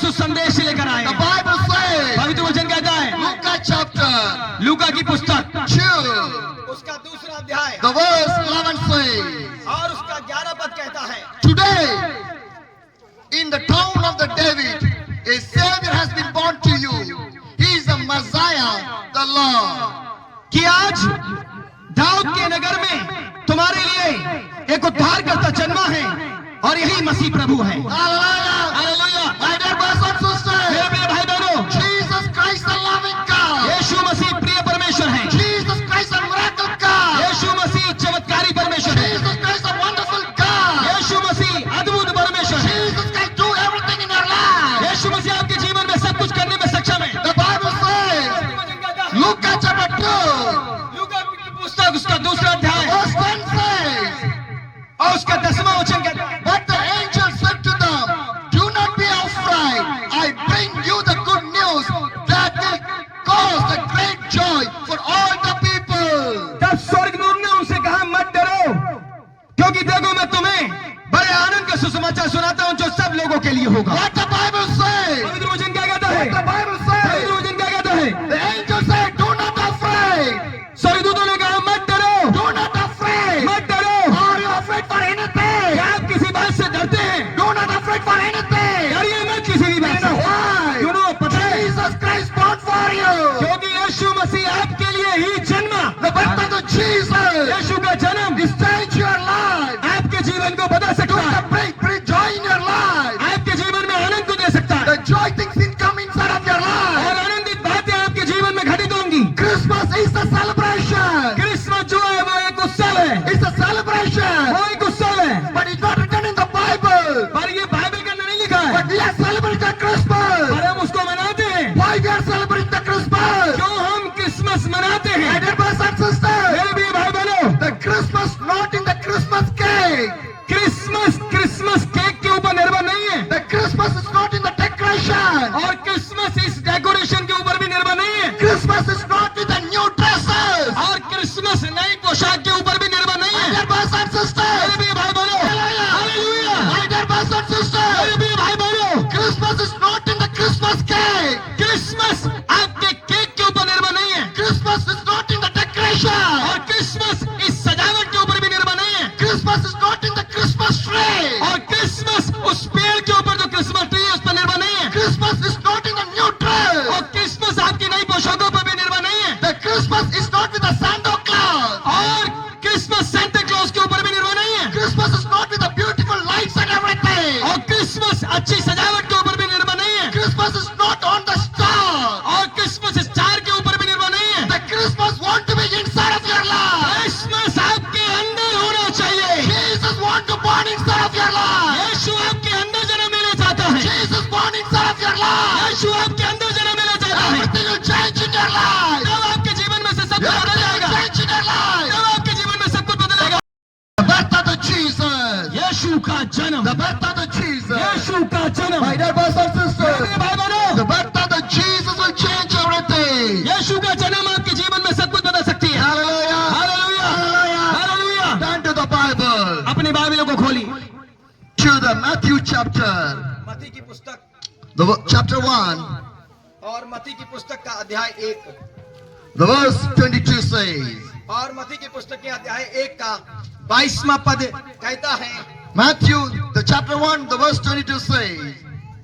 सुसंदेश लेकर आए। The Bible says, पवित्र वचन कहता है, Luke chapter लूका की पुस्तक 2, उसका दूसरा अध्याय the verse 11 says, और उसका 11 पद कहता है, Today, in the town of the David, a Savior has been born to you. He is the Messiah, the Lord. कि आज दाऊद के नगर में तुम्हारे लिए एक उद्धारकर्ता जन्मा है और यही मसीह प्रभु है। Hallelujah. Hallelujah. My dear brothers and sisters, मेरे प्रिय भाई बहनों, Jesus Christ the loving God. यीशु मसीह प्रिय परमेश्वर है। Jesus Christ the miracle God. यीशु मसीह चमत्कारी परमेश्वर है। Jesus Christ the wonderful God. यीशु मसीह अद्भुत परमेश्वर है। Jesus can do everything in your life. यीशु मसीह आपके जीवन में सब कुछ करने में सक्षम है। The Bible says, Luke chapter 2, लूका की पुस्तक उसका दूसरा अध्याय verse 10 says, और उसका 10वां वचन कहता है, But the angel said to them, Do not be afraid. I bring you the good news that will cause a great joy for all the people. तब स्वर्गदूत ने उनसे कहा, मत डरो, क्योंकि देखो मैं तुम्हें बड़े आनंद का सुसमाचार सुनाता हूं जो सब लोगों के लिए होगा। What the Bible says? पवित्र वचन क्या कहता है? What the Bible says? पवित्र वचन क्या कहता है? The angel said, Do not afraid. स्वर्गदूतों ने कहा, मत डरो, Do not afraid. मत डरो। Are you afraid for anything? क्या आप किसी बात से डरते हैं? Do not afraid for anything. डरिए मत किसी भी बात से। Why? क्यों? पता है, Jesus Christ born for you. क्योंकि यीशु मसीह आपके लिए ही जन्मा। The birth of the Jesus यीशु का जन्म is change your life. आपके जीवन को बदल सकता है, Bring joy in your life. आपके जीवन में आनंद को दे सकता है The joy things will come inside of your life. और आनंदित बातें आपके जीवन में घटित होंगी। Christmas is a celebration. Christmas जो है वो एक उत्सव है, It's a celebration. वो एक उत्सव है, But it's not written in the Bible. पर ये बाइबल के अंदर नहीं लिखा है। But we are celebrating Christmas. पर हम उसको मनाते हैं। Why we are celebrating the Christmas? क्यों हम क्रिसमस मनाते हैं? My dear brothers and sisters, मेरे भी भाई बहनों, the Christmas not in the Christmas cake. Christmas cake के ऊपर निर्भर नहीं है The Christmas is not in the decoration. और क्रिसमस इस डेकोरेशन के ऊपर भी निर्भर नहीं है Christmas is not with the new dresses. और क्रिसमस नई पोशाक के ऊपर भी निर्भर नहीं My है। dear brothers and sisters, मेरे भी भाई बहनों, hallelujah. my dear brothers and sisters, मेरे भी भाई बहनों, Christmas is not in the Christmas cake. Christmas आपके केक के ऊपर निर्भर नहीं है Christmas is not in the decoration. और क्रिसमस इस सजावट के ऊपर भी निर्भर नहीं है Christmas is not in the Christmas tree. और क्रिसमस उस पेड़ के ऊपर जो क्रिसमस ट्री है उस पर निर्भर नहीं है Christmas is not in the new dress. और क्रिसमस आपकी नई पोशाकों पर भी निर्भर नहीं है The Christmas is not with the Santa Claus. और क्रिसमस सेंटा क्लॉज के ऊपर भी निर्भर नहीं है Christmas is not with the beautiful lights and everything. और क्रिसमस अच्छी सजावट के ऊपर भी निर्भर नहीं है Christmas is not on the star. और क्रिसमस स्टार के ऊपर भी निर्भर नहीं है। The Christmas want to be inside of your life. Christmas आपके अंदर होना चाहिए। Jesus want to born inside of your life. यीशु आपके अंदर जन्म लेना चाहता है। Jesus born inside of your life. यीशु आपके अंदर जन्म लेना चाहता है। Everything will change in your life. तब आपके जीवन में से सब कुछ बदल Everything will जाएगा। change in your life. तब आपके जीवन में सब कुछ बदलेगा। The birth of the Jesus. यीशु का जन्म, The birth of the Jesus. यीशु का जन्म। My dear brothers and sisters, मेरे भाई बहनों, the birth of the Jesus will change everything. यीशु का जन्म आपके जीवन में सब कुछ बदल सकती है। Hallelujah. Hallelujah, Hallelujah. Hallelujah. Turn to the Bible. अपनी बाइबलों को खोली To the Matthew chapter. मत्ती की पुस्तक Chapter 1. और मत्ती की पुस्तक का अध्याय 1 The verse 22 says. और मत्ती की पुस्तक के अध्याय 1 का 22वां पद कहता है। Matthew, the chapter 1, the verse 22 says.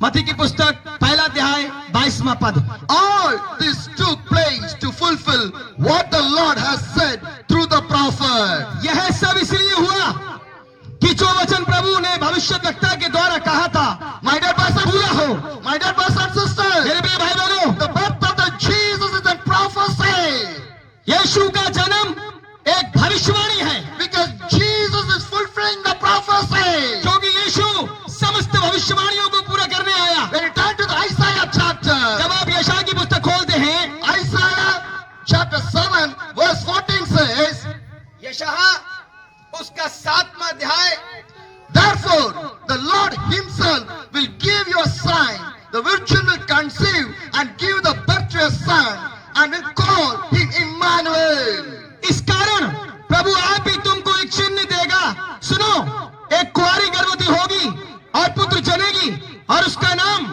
मत्ती की पुस्तक पहला अध्याय 22वां पद। All this took place to fulfill what the Lord has said through the prophet. यह सब इसलिए हुआ कि जो वचन प्रभु ने भविष्यद्वक्ता के द्वारा कहा था My dear brothers and पूरा हो। sisters, my dear brothers and sisters, मेरे प्रिय भाई बहनों, the birth of the Jesus is a prophecy. यीशु का जन्म एक भविष्यवाणी है Because Jesus is fulfilling the prophecy. क्योंकि यीशु समस्त भविष्यवाणियों को पूरा करने आया। When you turn to the Isaiah chapter, जब आप यशायाह की पुस्तक खोलते हैं, Isaiah chapter 7 verse 14 says, यशायाह उसका 7वां अध्याय, Therefore the Lord himself will give you a sign. The virgin will conceive and give the birth to a son and will call him Emmanuel. इस कारण प्रभु आप ही तुमको एक चिन्ह देगा। सुनो, एक कुंवारी गर्भवती होगी और पुत्र जनेगी और उसका नाम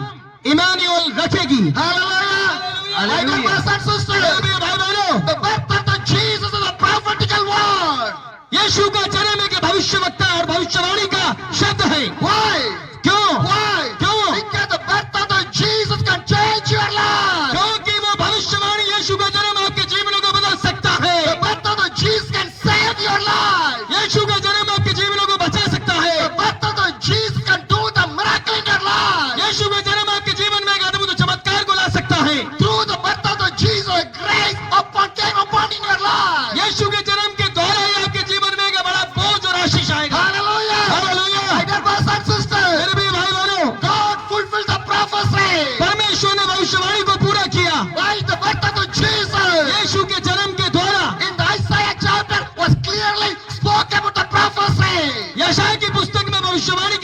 इमानुएल रखेगी। Hallelujah. My dear brothers and sisters, मेरे प्रिय भाई बहनों, the birth of the Jesus is a prophetical word. यीशु का जन्म एक भविष्यवक्ता और भविष्यवाणी का शब्द है। Why? क्यों? Why? क्यों? Because the birth of the Jesus can change your life. क्योंकि वो भविष्यवाणी यीशु का जन्म आपके जीवनों को बदल सकता है। The birth of the Jesus can save your life. यीशु का जन्म आपके जीवनों को बचा सकता है। The birth of the Jesus can do the miracle in your life. यीशु का जन्म आपके जीवन में एक अद्भुत चमत्कार को ला सकता है। Through the birth of the Jesus, grace came upon in your life. यीशु के जन्म के द्वारा ही आपके जीवन में एक बड़ा बोझ और आशीष आएगा। Hallelujah. Hallelujah. My dear brothers and sisters, मेरे भी भाई बहनों, God fulfilled the prophecy. परमेश्वर ने भविष्यवाणी को पूरा किया। By the birth of the Jesus, यीशु के जन्म के द्वारा in the Isaiah chapter was clearly spoke about the prophecy. यशायाह की पुस्तक में भविष्यवाणी